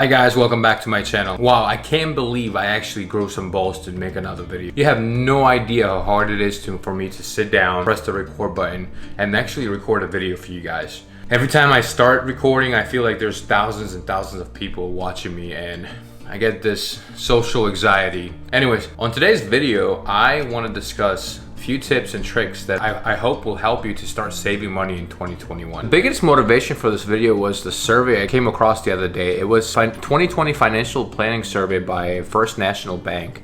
Hi guys, welcome back to my channel. Wow, I can't believe I actually grew some balls to make another video. You have no idea how hard it is for me to sit down, press the record button, and actually record a video for you guys. Every time I start recording, I feel like there's thousands and thousands of people watching me and I get this social anxiety. Anyways, on today's video, I want to discuss a few tips and tricks that I hope will help you to start saving money in 2021. The biggest motivation for this video was the survey I came across the other day. It was 2020 financial planning survey by First National Bank.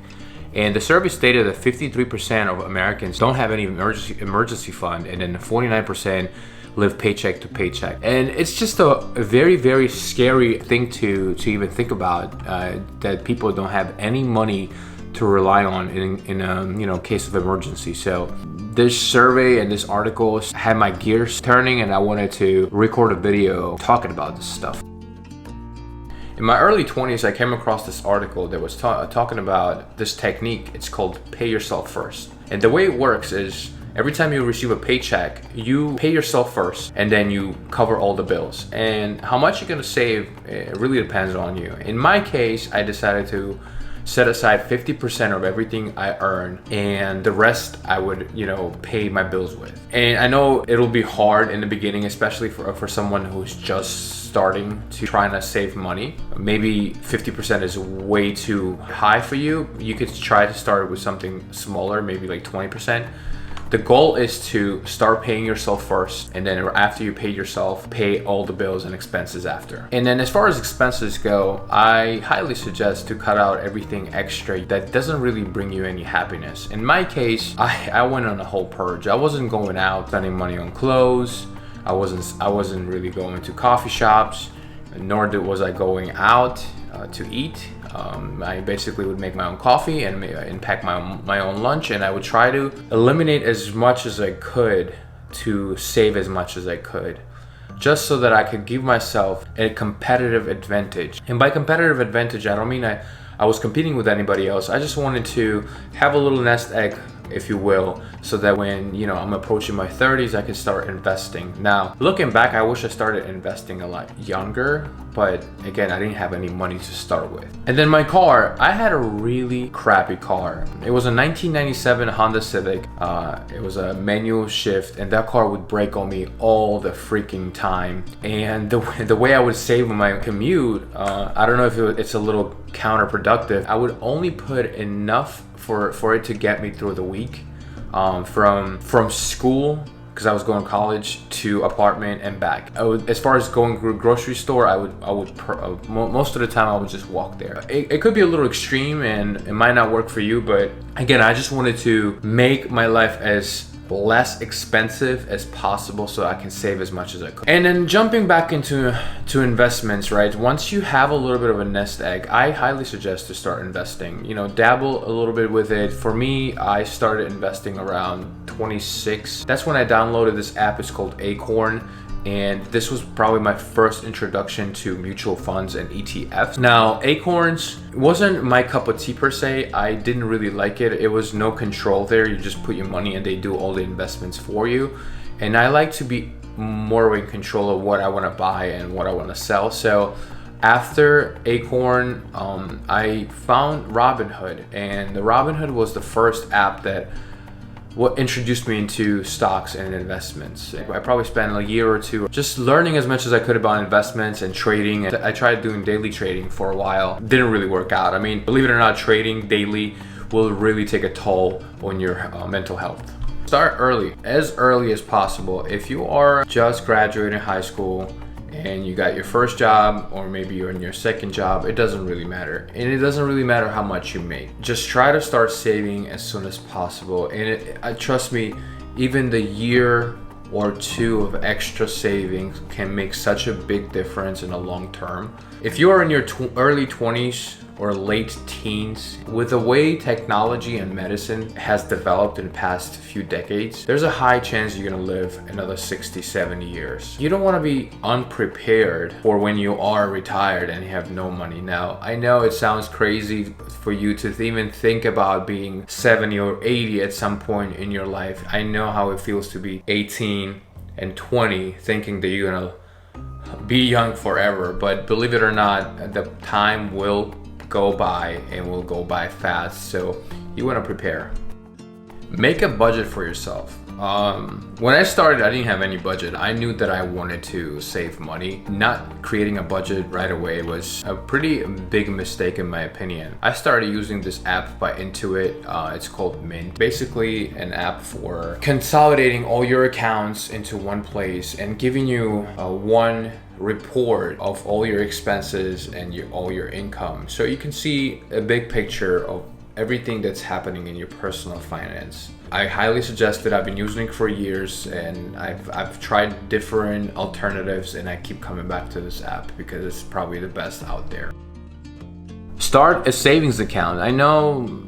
And the survey stated that 53% of Americans don't have any emergency fund, and then 49% live paycheck to paycheck. And it's just a very, very scary thing to even think about, that people don't have any money to rely on in a case of emergency. So this survey and this article had my gears turning, and I wanted to record a video talking about this stuff. In my early 20s, I came across this article that was talking about this technique. It's called pay yourself first. And the way it works is every time you receive a paycheck, you pay yourself first and then you cover all the bills. And how much you're gonna save, it really depends on you. In my case, I decided to set aside 50% of everything I earn, and the rest I would, pay my bills with. And I know it'll be hard in the beginning, especially for someone who's just starting to trying to save money. Maybe 50% is way too high for you. You could try to start with something smaller, maybe like 20%. The goal is to start paying yourself first, and then after you pay yourself, pay all the bills and expenses after. And then as far as expenses go, I highly suggest to cut out everything extra that doesn't really bring you any happiness. In my case, I went on a whole purge. I wasn't going out spending money on clothes. I wasn't really going to coffee shops, nor was I going out to eat. I basically would make my own coffee and pack my own lunch, and I would try to eliminate as much as I could to save as much as I could, just so that I could give myself a competitive advantage. And by competitive advantage, I don't mean I was competing with anybody else. I just wanted to have a little nest egg, if you will, so that when I'm approaching my 30s, I can start investing. Now, looking back, I wish I started investing a lot younger, but again, I didn't have any money to start with. And then my car, I had a really crappy car. It was a 1997 Honda Civic. It was a manual shift, and that car would break on me all the freaking time. And the way I would save my commute, I don't know if it's a little counterproductive. I would only put enough for it to get me through the week, from school, because I was going to college, to apartment and back. As far as going to a grocery store, I would most of the time I would just walk there. It could be a little extreme and it might not work for you, but again, I just wanted to make my life as less expensive as possible so I can save as much as I could. And then jumping back into investments, right? Once you have a little bit of a nest egg, I highly suggest to start investing. Dabble a little bit with it. For me, I started investing around 26. That's when I downloaded this app. It's called Acorn. And this was probably my first introduction to mutual funds and ETFs. Now, Acorns wasn't my cup of tea per se. I didn't really like it. It was no control there. You just put your money and they do all the investments for you. And I like to be more in control of what I want to buy and what I want to sell. So after Acorn, I found Robinhood, and the Robinhood was the first app that what introduced me into stocks and investments. I probably spent a year or two just learning as much as I could about investments and trading. I tried doing daily trading for a while. Didn't really work out. I mean, believe it or not, trading daily will really take a toll on your mental health. Start early, as early as possible. If you are just graduating high school and you got your first job, or maybe you're in your second job, it doesn't really matter. And it doesn't really matter how much you make. Just try to start saving as soon as possible. And trust me, even the year or two of extra savings can make such a big difference in the long term. If you are in your early 20s or late teens, with the way technology and medicine has developed in the past few decades, there's a high chance you're gonna live another 60, 70 years. You don't wanna be unprepared for when you are retired and you have no money. Now, I know it sounds crazy for you to even think about being 70 or 80 at some point in your life. I know how it feels to be 18 and 20 thinking that you're gonna be young forever, but believe it or not, the time will go by and will go by fast. So you want to prepare. Make a budget for yourself. When I started, I didn't have any budget. I knew that I wanted to save money. Not creating a budget right away was a pretty big mistake in my opinion. I started using this app by Intuit. It's called Mint. Basically an app for consolidating all your accounts into one place and giving you one report of all your expenses and all your income. So you can see a big picture of everything that's happening in your personal finance. I highly suggest it. I've been using it for years and I've tried different alternatives and I keep coming back to this app because it's probably the best out there. Start a savings account. I know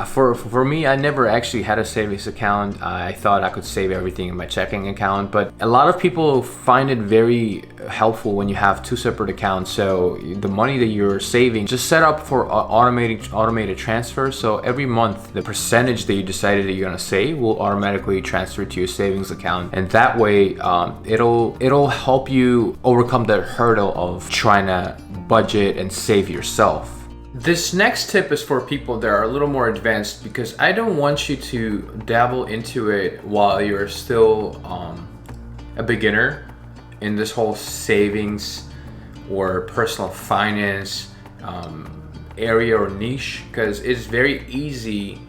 for me, I never actually had a savings account. I thought I could save everything in my checking account, but a lot of people find it very helpful when you have two separate accounts. So the money that you're saving, just set up for automated transfer. So every month, the percentage that you decided that you're gonna save will automatically transfer to your savings account, and that way, it'll help you overcome the hurdle of trying to budget and save yourself. This next tip is for people that are a little more advanced because I don't want you to dabble into it while you're still a beginner in this whole savings or personal finance area or niche, because it's very easy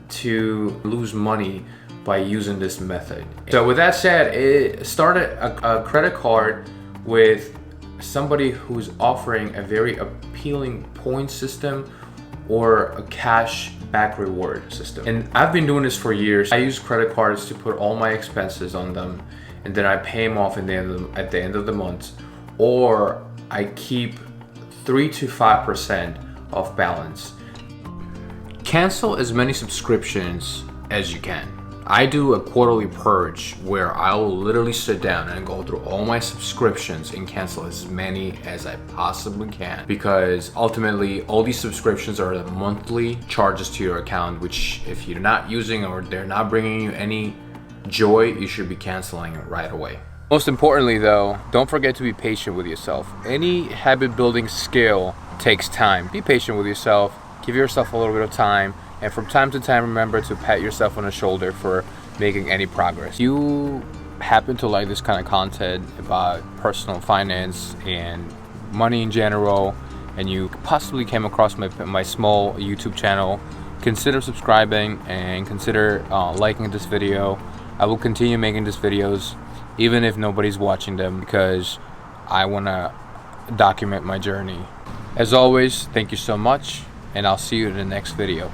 to lose money by using this method. So with that said, start a credit card with somebody who's offering a very appealing point system or a cash back reward system. And I've been doing this for years. I use credit cards to put all my expenses on them and then I pay them off at the end of the month, or I keep 3 to 5% of balance. Cancel as many subscriptions as you can. I do a quarterly purge where I will literally sit down and go through all my subscriptions and cancel as many as I possibly can, because ultimately all these subscriptions are the monthly charges to your account, which if you're not using or they're not bringing you any joy, you should be canceling it right away. Most importantly though, don't forget to be patient with yourself. Any habit building skill takes time. Be patient with yourself, give yourself a little bit of time, and from time to time, remember to pat yourself on the shoulder for making any progress. If you happen to like this kind of content about personal finance and money in general, and you possibly came across my small YouTube channel, consider subscribing and consider liking this video. I will continue making these videos even if nobody's watching them, because I want to document my journey. As always, thank you so much, and I'll see you in the next video.